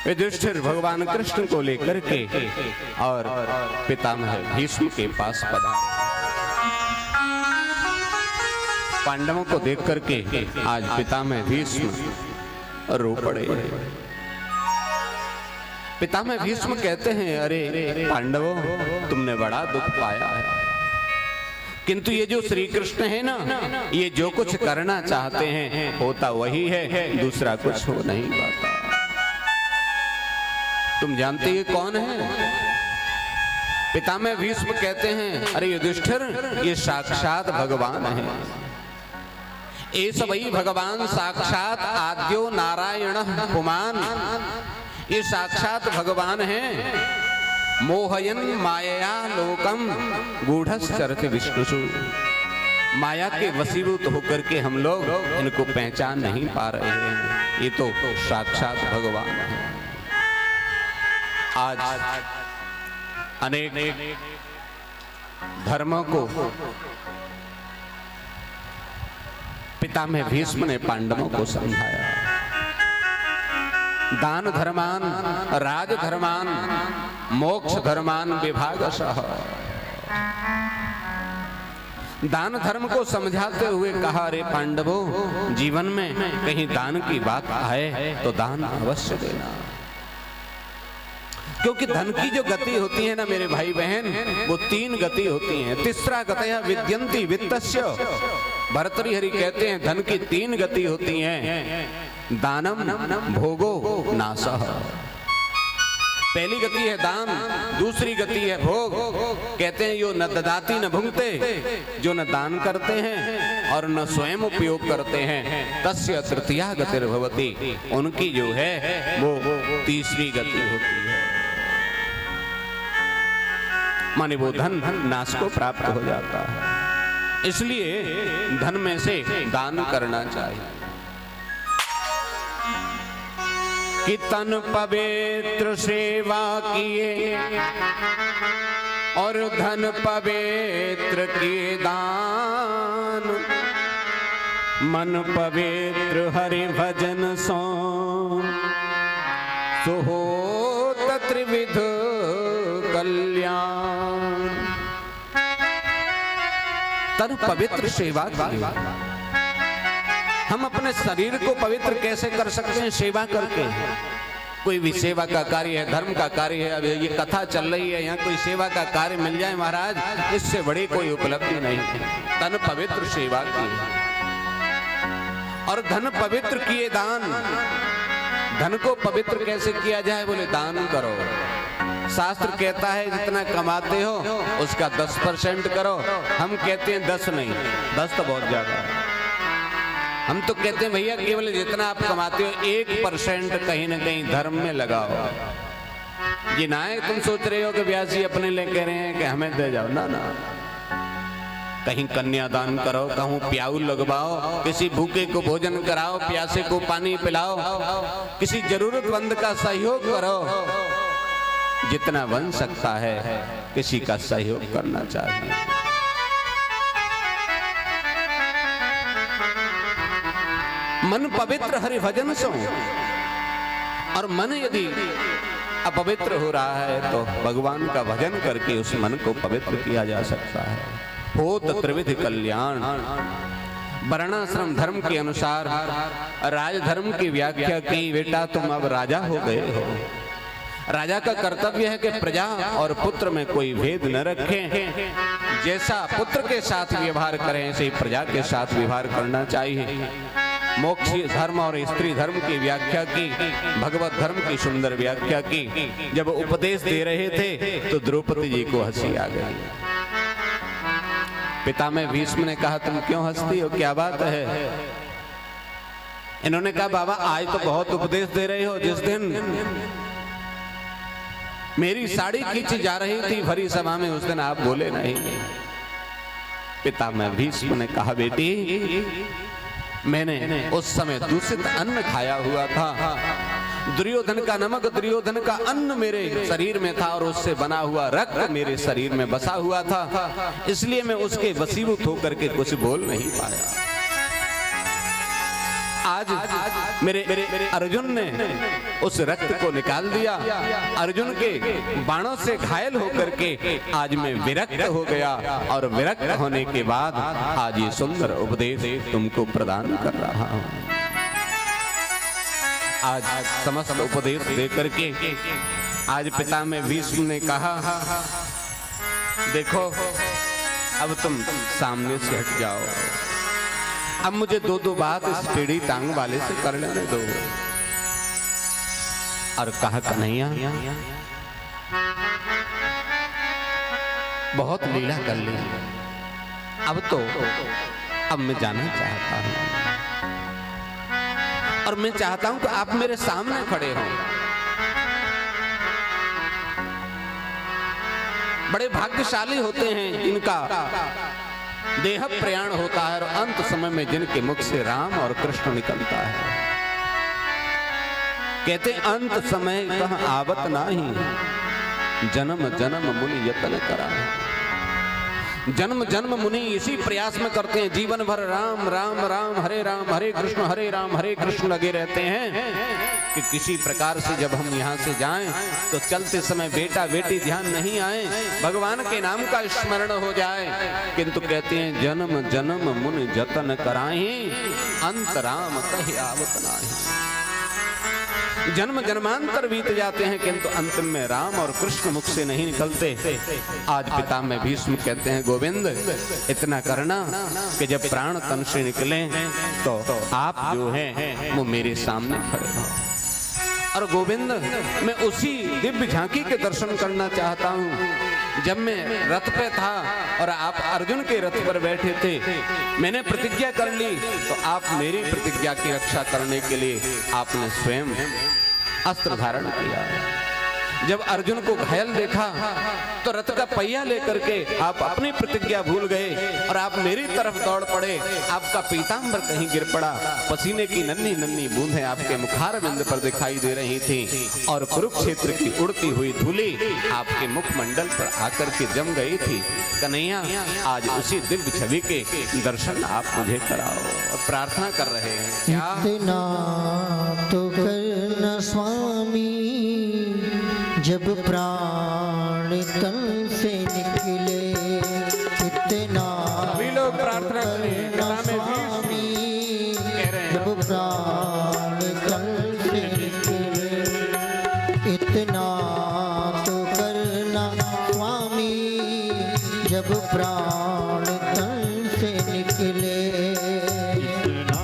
युधिष्ठिर भगवान कृष्ण को लेकर के और पितामह भीष्म के पास पधारे। पांडवों को देख करके आज पितामह भीष्म रो पड़े। पितामह भीष्म कहते हैं, अरे पांडवों, तुमने बड़ा दुख पाया है, किंतु ये जो श्री कृष्ण है ना, ये जो कुछ करना चाहते हैं होता वही है, दूसरा कुछ हो नहीं पाता। तुम जानते ये कौन है? पितामह भीष्म कहते हैं, अरे युधिष्ठिर, ये साक्षात भगवान है। ये सबई भगवान साक्षात आद्यो नारायण पुमान। ये साक्षात भगवान हैं। मोहयन माया लोकम गूढ़श्चरति विष्णुषु। माया के वशीभूत होकर के हम लोग इनको पहचान नहीं पा रहे हैं। ये तो साक्षात भगवान है। आज अनेक धर्मों को पितामह भीष्म ने पांडवों को समझाया। दान धर्मान, राज धर्मान, मोक्ष धर्मान विभागशः। दान धर्म को समझाते हुए कहा, अरे पांडवों, जीवन में कहीं दान की बात आए तो दान अवश्य देना, क्योंकि धन की जो गति होती है ना मेरे भाई बहन, वो 3 गति होती है। तीसरा गतया विद्यन्ति वित्तस्य। भर्तृहरि कहते हैं धन की 3 गति होती हैं, दानम, भोगो, नाशः। पहली गति है दान, दूसरी गति है भोग। कहते हैं यो न ददाति न भुंक्ते, जो न दान करते हैं और न स्वयं उपयोग करते हैं, तस्य तृतीया गतिर्भवति। उनकी जो है वो तीसरी गति होती है, माने वो धन नाश को प्राप्त हो जाता है। इसलिए धन में से दान करना चाहिए। कि तन पवित्र सेवा किए और धन पवित्र किए दान, मन पवित्र हरि भजन सो सुहोत त्रिविध कल्याण। तन पवित्र सेवा की। हम अपने शरीर को पवित्र कैसे कर सकते हैं? सेवा करके। कोई भी सेवा का कार्य है, धर्म का कार्य है। अब ये कथा चल रही है, यहाँ कोई सेवा का कार्य मिल जाए महाराज, इससे बड़ी कोई उपलब्धि नहीं है। तन पवित्र सेवा की और धन पवित्र किए दान। धन को पवित्र कैसे किया जाए? बोले दान करो। शास्त्र कहता है जितना कमाते हो उसका 10% करो। हम कहते हैं 10 नहीं, 10 तो बहुत ज्यादा है। हम तो कहते हैं भैया केवल जितना आप कमाते हो 1% कहीं ना कहीं धर्म में लगाओ। ये ना है तुम सोच रहे हो कि व्यास जी अपने लिए कह रहे हैं कि हमें दे जाओ, ना ना। कहीं कन्यादान करो, कहूँ प्याऊ लगवाओ, किसी भूखे को भोजन कराओ, प्यासे को पानी पिलाओ, किसी जरूरतमंद का सहयोग करो। जितना बन सकता है किसी का सहयोग करना चाहिए। मन पवित्र हरि भजन सो। और मन यदि अपवित्र हो रहा है तो भगवान का भजन करके उस मन को पवित्र किया जा सकता है। होत त्रिविध कल्याण। वर्णाश्रम धर्म के अनुसार राजधर्म की व्याख्या की। बेटा तुम अब राजा हो गए हो। राजा का कर्तव्य है कि प्रजा और पुत्र में कोई भेद न रखें। जैसा पुत्र के साथ व्यवहार करें ऐसे ही प्रजा के साथ व्यवहार करना चाहिए। मोक्ष धर्म और स्त्री धर्म की व्याख्या की, भगवत धर्म की सुंदर व्याख्या की। जब उपदेश दे रहे थे तो द्रौपदी जी को हंसी आ गई। पितामह भीष्म ने कहा तुम क्यों हंसती हो, क्या बात है? इन्होंने कहा बाबा आज तो बहुत उपदेश दे रहे हो, जिस दिन मेरी साड़ी खींची जा रही थी भरी सभा में उस दिन आप बोले नहीं। पितामह भीष्म ने कहा बेटी मैंने उस समय दूषित अन्न खाया हुआ था। दुर्योधन का नमक, दुर्योधन का अन्न मेरे शरीर में था और उससे बना हुआ रक्त मेरे शरीर में बसा हुआ था, इसलिए मैं उसके वशीभूत होकर के कुछ बोल नहीं पाया। आज मेरे अर्जुन ने उस रक्त को निकाल दिया। अर्जुन के बाणों से घायल होकर के आज मैं विरक्त हो गया और विरक्त होने के बाद आज ये सुंदर उपदेश तुमको प्रदान कर रहा हूं। आज समस्त उपदेश देकर के आज पिता में भीष्म ने कहा, देखो अब तुम सामने से हट जाओ, अब मुझे दो बात इस टेढ़ी टांग वाले से कर लेने दो। और कहा, कन्हैया बहुत लीला कर ली, अब मैं जाना चाहता हूं और मैं चाहता हूं कि आप मेरे सामने खड़े हों। बड़े भाग्यशाली होते हैं जिनका देह प्रयाण होता है और अंत समय में जिनके मुख से राम और कृष्ण निकलता है। कहते अंत समय कहाँ आवत नाही, जन्म जन्म मुनि यतन करा। जन्म जन्म मुनि इसी प्रयास में करते हैं, जीवन भर राम राम राम हरे कृष्ण हरे कृष्ण लगे रहते हैं कि किसी प्रकार से जब हम यहाँ से जाएं तो चलते समय बेटा बेटी ध्यान नहीं आए, भगवान के नाम का स्मरण हो जाए। किंतु कहते हैं जन्म जन्म मुनि जतन कराए, अंत राम कहे आवत नाही। जन्म जन्मांतर बीत जाते हैं किंतु अंतिम में राम और कृष्ण मुख से नहीं निकलते। आज पिता में भीष्म कहते हैं, गोविंद इतना करना कि जब प्राण तन से निकले तो आप जो हैं वो मेरे सामने खड़े हो। और गोविंद मैं उसी दिव्य झांकी के दर्शन करना चाहता हूँ। जब मैं रथ पे था और आप अर्जुन के रथ पर बैठे थे, मैंने प्रतिज्ञा कर ली तो आप मेरी प्रतिज्ञा की रक्षा करने के लिए आपने स्वयं अस्त्र धारण किया। जब अर्जुन को घायल देखा तो रथ का पहिया लेकर के आप अपनी प्रतिज्ञा भूल गए और आप मेरी तरफ दौड़ पड़े। आपका पीतांबर कहीं गिर पड़ा, पसीने की नन्ही नन्ही बूंदें आपके मुखार बिंद पर दिखाई दे रही थी और कुरुक्षेत्र की उड़ती हुई धूली आपके मुखमंडल पर आकर के जम गई थी। कन्हैया आज उसी दिव्य छवि के दर्शन आप मुझे कराओ। और प्रार्थना कर रहे हैं, इतना तो करना स्वामी जब प्राण तन से निकले, इतना सभी लोग प्रार्थना करना स्वामी जब प्राण तन से निकले, इतना तो करना स्वामी जब प्राण तन से निकले, इतना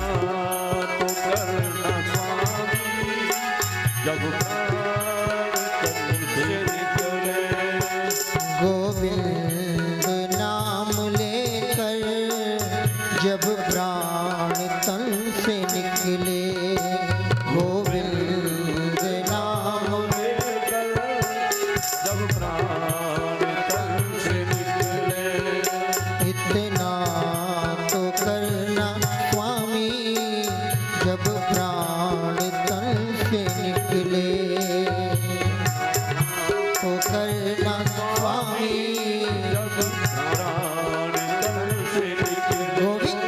तो करना स्वामी जब गोविंद नाम लेकर जब प्राण तन से निकले, गोविंद नाम लेकर जब प्राण तन से निकले, इतना तो करना स्वामी जब प्राण तन से निकले, तो करना स्वामी जब प्राण तन से निकले। गोविंद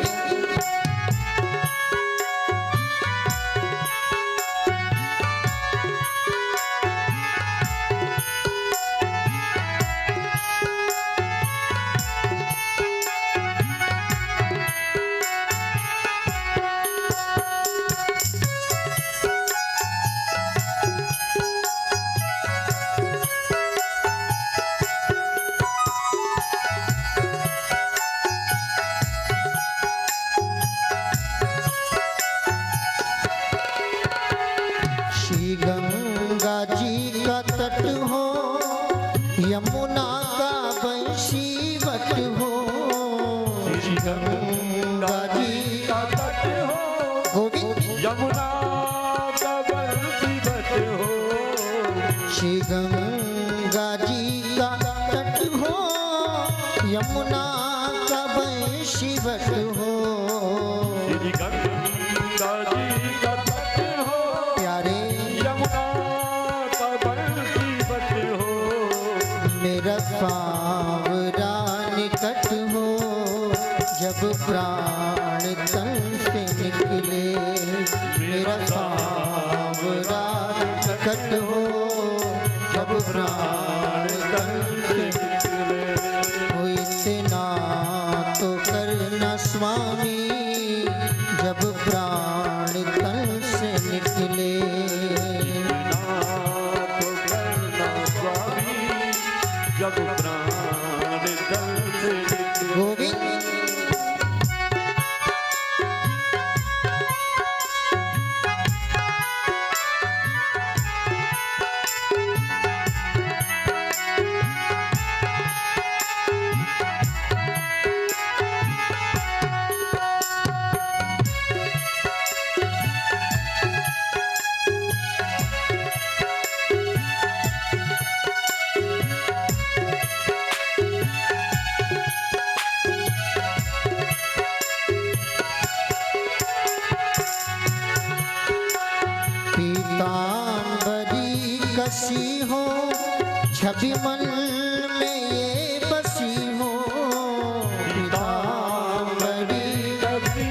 श्री गंगा जी का तट हो, यमुना का बंशीवट हो, श्री गंगा जी का तट हो, गोविंद यमुना का बंशीवट हो, श्री गंगा जी का तट हो, यमुना का बंशीवट हो, श्री गंगा जी का तट हो, प्यारे यमुना का बंशीवट हो, मेरा सांवरा निकट हो, जब प्राण तन से निकले, कट हो जब प्राण तन से निकले। हो इतना तो करना स्वामी जब प्राण तन से निकले। इतना तो करना स्वामी जब प्राण तन से निकले। गोविंद पीतांबरी कसी हो छवि मन में ये बसी हो। पीतांबरी कभी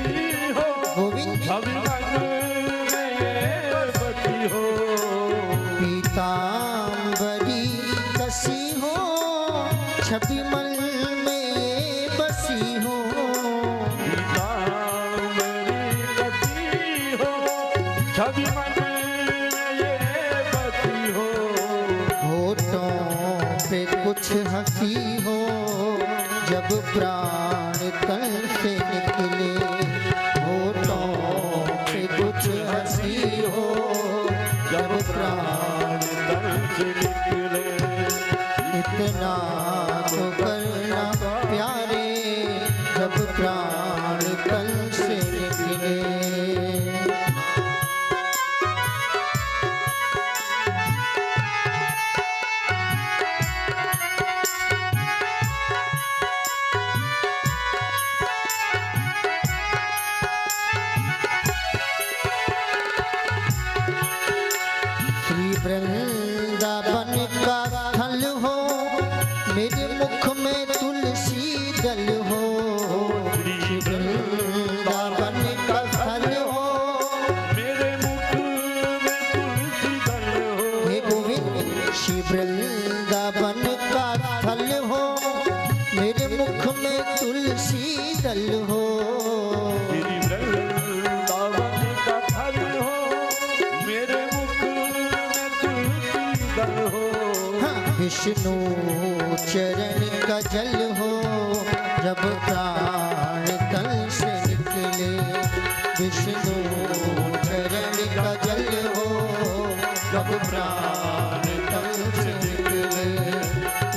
हो गोविंद छवि मन में ये बसी हो। पीतांबरी कसी हो छवि मन में ये बसी हो। पीतांबरी कसी हो छवि मन पे कुछ हंसी हो जब प्राण तन से निकले। होठों पे कुछ हंसी हो जब प्राण तन से निकले। इतना तो करना प्यारे जब प्राण तन से निकले। वृंदावन का स्थल हो मेरे मुख में तुलसी दल हो। श्री वृंदावन का स्थल हो मेरे मुख में तुलसी दल हो। हे गोविंद श्री वृंदावन का स्थल हो मेरे मुख में तुलसी दल हो। श्री वृंदावन का स्थल हो मेरे मुख में तुलसी दल हो। विष्णु चरण का जल हो जब प्राण तन से निकले। विष्णु चरण का जल हो जब प्राण तन से निकले।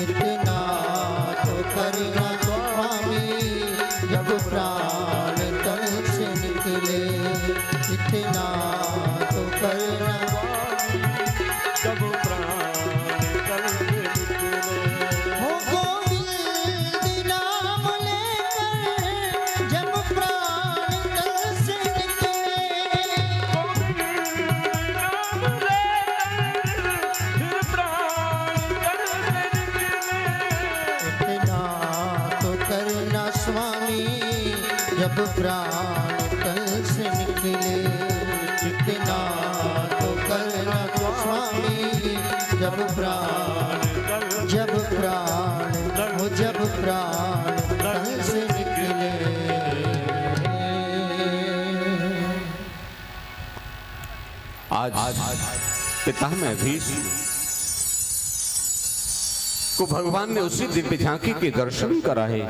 इतना तो करना स्वामी जब प्राण तन से निकले। इतना तो करना जब प्राण तन से निकले। हो गोविंद नाम लेकर जब प्राण तन से निकले। गोविंद नाम लेकर फिर प्राण तन से निकले। इतना तो करना स्वामी जब प्राण तन से निकले। इतना तो करना स्वामी जब प्राण हो जब प्राण तन से निकले। आज पितामह भीष्म को भगवान ने उसी दिव्य झांकी के दर्शन कराए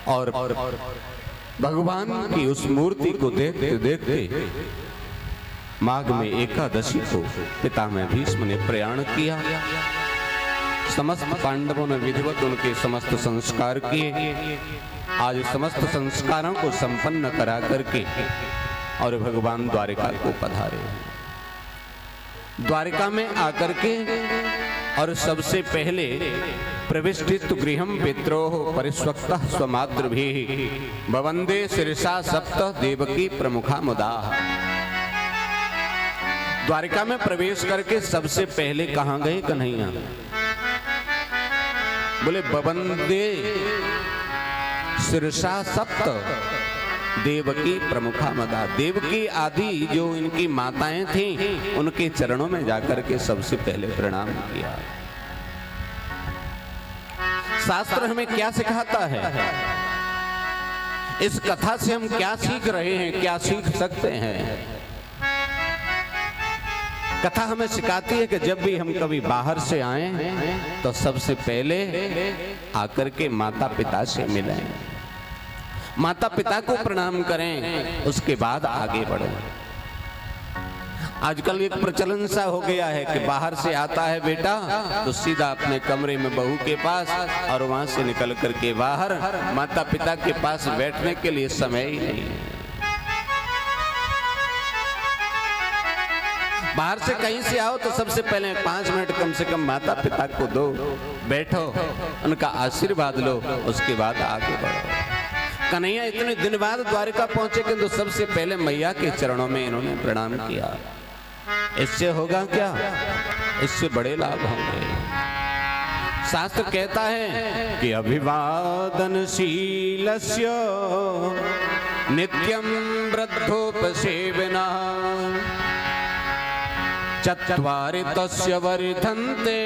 और भगवान की उस मूर्ति को देखते देखते माघ में एकादशी को पितामह भीष्म ने प्रयाण किया। समस्त पांडवों ने विधिवत उनके समस्त संस्कार किए। आज समस्त संस्कारों को संपन्न करा करके और भगवान द्वारिका को पधारे। द्वारिका में आकर के और सबसे पहले प्रविष्टित गृहम पित्रोः परिस्वक्तः स्वमातृभिः भवन्दे शिरसा सप्त देवकी प्रमुखा मुदा। द्वारिका में प्रवेश करके सबसे पहले कहां गए कन्हैया? बोले बवंदे शिरसा सप्त देवकी प्रमुखा मदा, देवकी आदि जो इनकी माताएं थीं उनके चरणों में जाकर के सबसे पहले प्रणाम किया। शास्त्र हमें क्या सिखाता है, इस कथा से हम क्या सीख रहे हैं, क्या सीख सकते हैं? कथा हमें सिखाती है कि जब भी हम कभी बाहर से आए तो सबसे पहले आकर के माता पिता से मिलें, माता पिता को प्रणाम करें, उसके बाद आगे बढ़ें। आजकल एक प्रचलन सा हो गया है कि बाहर से आता है बेटा तो सीधा अपने कमरे में बहू के पास, और वहां से निकल करके बाहर माता पिता के पास बैठने के लिए समय ही नहीं है। बाहर से कहीं से आओ तो सबसे पहले 5 मिनट कम से कम माता पिता को दो, बैठो, उनका आशीर्वाद लो, उसके बाद आगे बढ़ो। कन्हैया इतने दिन बाद द्वारिका पहुंचे कि तो सबसे पहले मैया के चरणों में इन्होंने प्रणाम किया। इससे होगा क्या? इससे बड़े लाभ होंगे। शास्त्र कहता है कि अभिवादनशीलस्य नित्यं वृद्धोपसेवना चत्वारि तस्य वर्धन्ते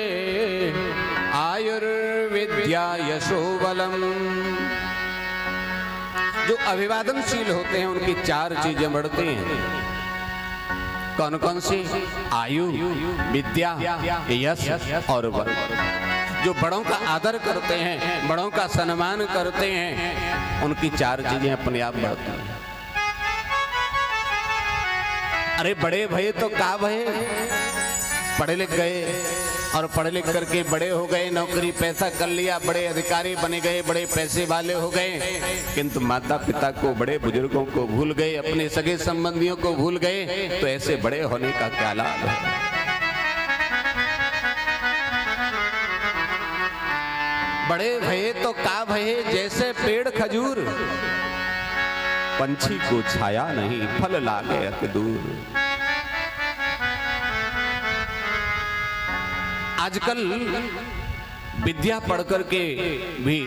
आयुर्विद्या यशोबलम। जो अभिवादनशील होते हैं उनकी 4 चीजें बढ़ती हैं। कौन कौन सी? आयु, विद्या, यश और बल। जो बड़ों का आदर करते हैं, बड़ों का सम्मान करते हैं, उनकी 4 चीजें अपने आप बढ़ती हैं। अरे बड़े भये तो का भये, पढ़े लिख गए और पढ़ लिख करके बड़े हो गए, नौकरी पैसा कर लिया, बड़े अधिकारी बने गए, बड़े पैसे वाले हो गए, किंतु माता पिता को, बड़े बुजुर्गों को भूल गए, अपने सगे संबंधियों को भूल गए, तो ऐसे बड़े होने का क्या लाभ है? बड़े भये तो का भये, जैसे पेड़ खजूर, पंछी को छाया नहीं, फल लागे अति दूर। आजकल विद्या पढ़ करके भी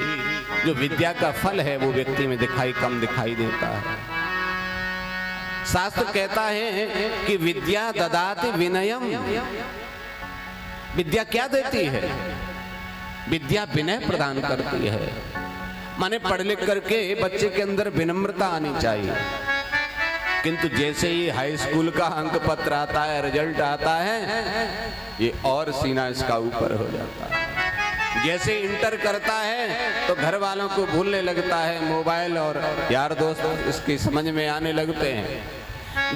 जो विद्या का फल है वो व्यक्ति में कम दिखाई देता है। शास्त्र कहता है कि विद्या ददाति विनयम। विद्या क्या देती है? विद्या विनय प्रदान करती है। माने पढ़ लिख करके बच्चे के अंदर विनम्रता आनी चाहिए, किंतु जैसे ही हाई स्कूल का अंक पत्र आता है, रिजल्ट आता है, ये और सीना इसका ऊपर हो जाता है। जैसे इंटर करता है तो घर वालों को भूलने लगता है, मोबाइल और यार दोस्त इसकी समझ में आने लगते हैं।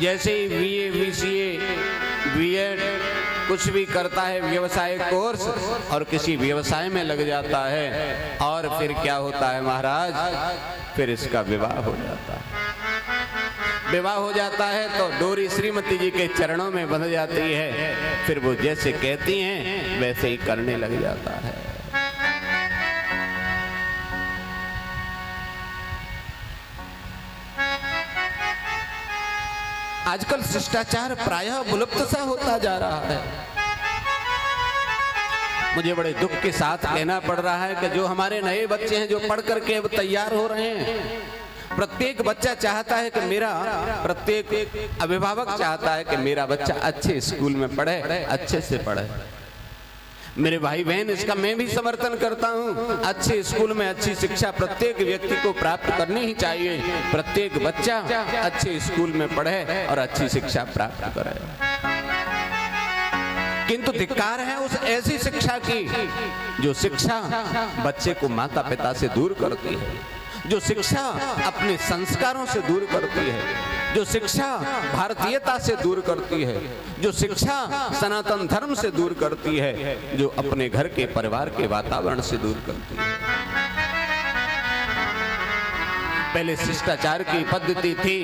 जैसे ही बीए, बीसीए, बीएड कुछ भी करता है, व्यवसाय कोर्स, और किसी व्यवसाय में लग जाता है, और फिर क्या होता है महाराज, फिर इसका विवाह हो जाता है। विवाह हो जाता है तो डोरी श्रीमती जी के चरणों में बंध जाती है, फिर वो जैसे कहती हैं वैसे ही करने लग जाता है। आजकल शिष्टाचार प्रायः विलुप्त सा होता जा रहा है। मुझे बड़े दुख के साथ कहना पड़ रहा है कि जो हमारे नए बच्चे हैं, जो पढ़ करके अब तैयार हो रहे हैं, प्रत्येक बच्चा चाहता है कि प्रत्येक अभिभावक चाहता है कि मेरा बच्चा अच्छे स्कूल में पढ़े, अच्छे से पढ़े। मेरे भाई बहन, इसका मैं भी समर्थन करता हूँ। अच्छे स्कूल में अच्छी शिक्षा प्रत्येक व्यक्ति को प्राप्त करनी ही चाहिए। प्रत्येक बच्चा अच्छे स्कूल में पढ़े और अच्छी शिक्षा प्राप्त करे। किंतु धिक्कार है उस ऐसी शिक्षा की जो शिक्षा बच्चे को माता पिता से दूर करती है, जो शिक्षा अपने संस्कारों से दूर करती है, जो शिक्षा भारतीयता से दूर करती है, जो शिक्षा सनातन धर्म से दूर करती है, जो अपने घर के परिवार के वातावरण से दूर करती है। पहले शिष्टाचार की पद्धति थी,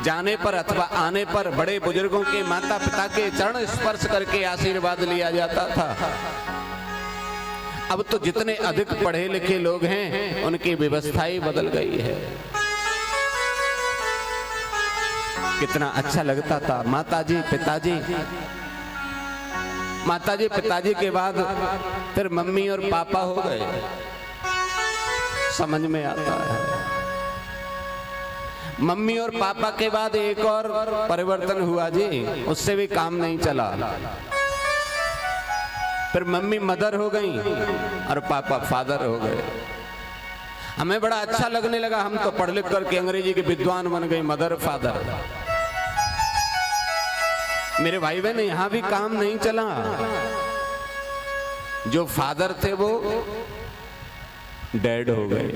जाने पर अथवा आने पर बड़े बुजुर्गों के, माता पिता के चरण स्पर्श करके आशीर्वाद लिया जाता था। अब तो जितने अधिक पढ़े लिखे लोग हैं उनकी व्यवस्था ही बदल गई है। कितना अच्छा लगता था माताजी पिताजी, माताजी पिताजी के बाद फिर मम्मी और पापा हो गए। समझ में आता है मम्मी और पापा के बाद एक और परिवर्तन हुआ जी, उससे भी काम नहीं चला। फिर मम्मी मदर हो गई और पापा फादर हो गए। हमें बड़ा अच्छा लगने लगा, हम तो पढ़ लिख करके अंग्रेजी के विद्वान बन गए, मदर फादर। मेरे भाई बहन यहां भी काम नहीं चला। जो फादर थे वो डैड हो गए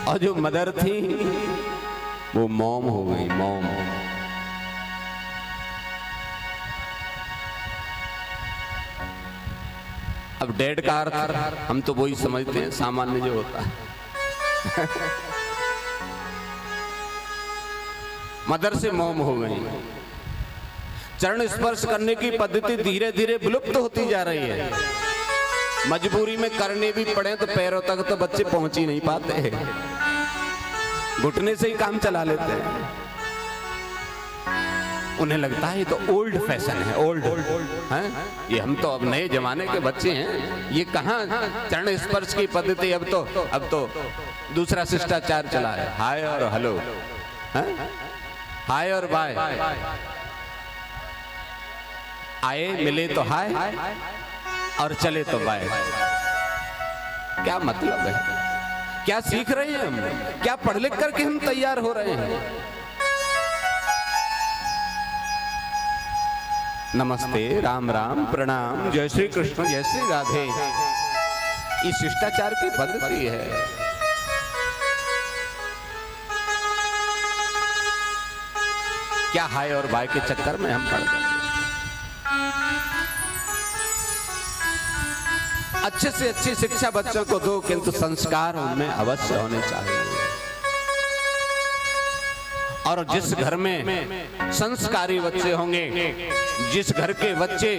और जो मदर थी वो मॉम हो गई, मॉम। अब डैड का अर्थ हम तो वही समझते हैं सामान्य जो होता है। मदर से मॉम हो गई। चरण स्पर्श करने की पद्धति धीरे धीरे विलुप्त होती जा रही है। मजबूरी में करने भी पड़े तो पैरों तक तो बच्चे पहुंच ही नहीं पाते, घुटने से ही काम चला लेते हैं। उन्हें लगता है ये तो ओल्ड फैशन है, ओल्ड है ये, हम तो अब नए जमाने के बच्चे हैं, ये कहाँ चरण स्पर्श की पद्धति। अब तो दूसरा शिष्टाचार चला है, हाय और हेलो, हाय और बाय। आए मिले तो हाय और चले तो बाय। क्या मतलब है? क्या सीख रहे हैं हम? क्या पढ़ लिख करके हम तैयार हो रहे हैं? नमस्ते, राम राम, प्रणाम, जय श्री कृष्ण, जय श्री राधे, ये शिष्टाचार की पद्धति है। क्या हाय और बाय के चक्कर में हम पड़ गए। अच्छे से अच्छी शिक्षा बच्चों को दो, किंतु संस्कार उनमें अवश्य होने चाहिए। और जिस घर में संस्कारी बच्चे होंगे, जिस घर के बच्चे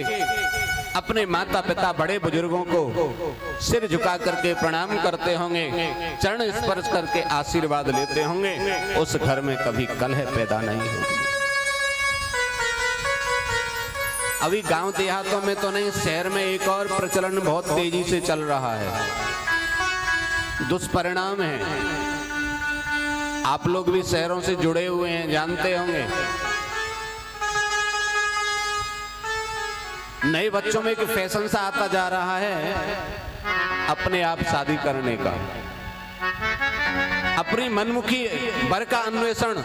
अपने माता पिता बड़े बुजुर्गों को सिर झुका करके प्रणाम करते होंगे, चरण स्पर्श करके आशीर्वाद लेते होंगे, उस घर में कभी कलह पैदा नहीं होगी। अभी गांव देहातों में तो नहीं, शहर में एक और प्रचलन बहुत तेजी से चल रहा है। दुष्परिणाम है। आप लोग भी शहरों से जुड़े हुए हैं, जानते होंगे। नए बच्चों में एक फैशन सा आता जा रहा है अपने आप शादी करने का, अपनी मनमुखी वर का अन्वेषण।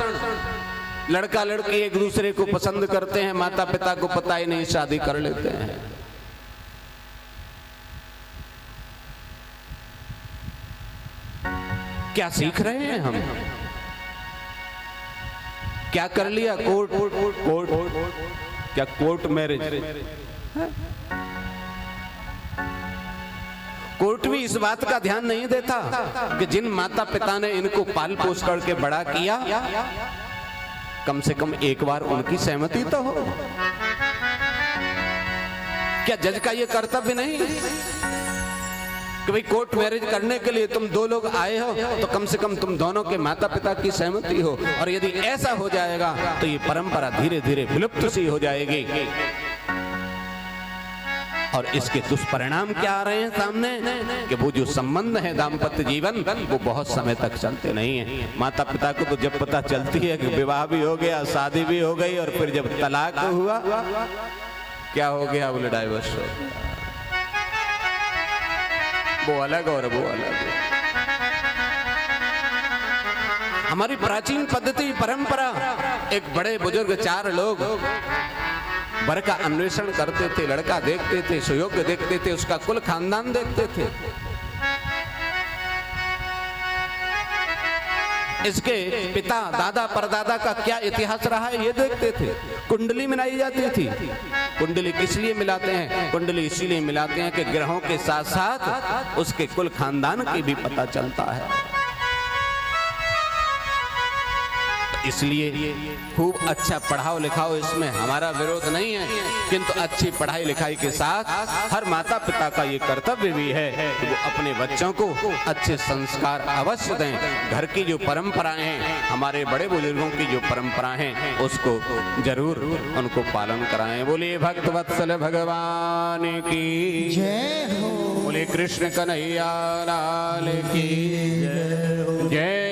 लड़का लड़की एक दूसरे को पसंद करते हैं, माता पिता को पता ही नहीं, शादी कर लेते हैं। क्या सीख रहे हैं हम? क्या कर लिया? कोर्ट क्या कोर्ट मैरिज? कोर्ट भी इस बात का ध्यान नहीं देता कि जिन माता पिता ने इनको पाल पोस करके बड़ा किया, कम से कम एक बार उनकी सहमति तो हो। क्या जज का ये कर्तव्य नहीं कि भाई कोर्ट मैरिज करने के लिए तुम दो लोग आए हो तो कम से कम तुम दोनों के माता पिता की सहमति हो? और यदि ऐसा हो जाएगा तो ये परंपरा धीरे धीरे विलुप्त सी हो जाएगी। और इसके दुष्परिणाम क्या आ रहे हैं सामने कि वो जो संबंध है दाम्पत्य जीवन, वो बहुत समय तक चलते नहीं है। माता पिता को तो जब पता चलती है कि विवाह भी हो गया, शादी भी हो गई, और फिर जब तलाक हुआ, क्या हो गया? बोले डाइवोर्स हो गया। वो अलग और वो अलग। हमारी प्राचीन पद्धति परंपरा, एक बड़े बुजुर्ग चार लोग वर का अन्वेषण करते थे, लड़का देखते थे, सुयोग्य देखते थे, उसका कुल खानदान देखते थे, इसके पिता दादा परदादा का क्या इतिहास रहा है ये देखते थे। कुंडली मिलाई जाती थी। कुंडली किस लिए मिलाते हैं? कुंडली इसीलिए मिलाते हैं कि ग्रहों के साथ साथ उसके कुल खानदान की भी पता चलता है। इसलिए खूब अच्छा पढ़ाओ लिखाओ, इसमें हमारा विरोध नहीं है, किंतु अच्छी पढ़ाई लिखाई के साथ हर माता पिता का ये कर्तव्य भी है कि वो अपने बच्चों को अच्छे संस्कार अवश्य दें। घर की जो परंपराएं हैं, हमारे बड़े बुजुर्गों की जो परंपराएं हैं, उसको जरूर उनको पालन कराएं। बोलिए भक्त वत्सल भगवान की जय हो। बोले कृष्ण कन्हैया लाल की जय।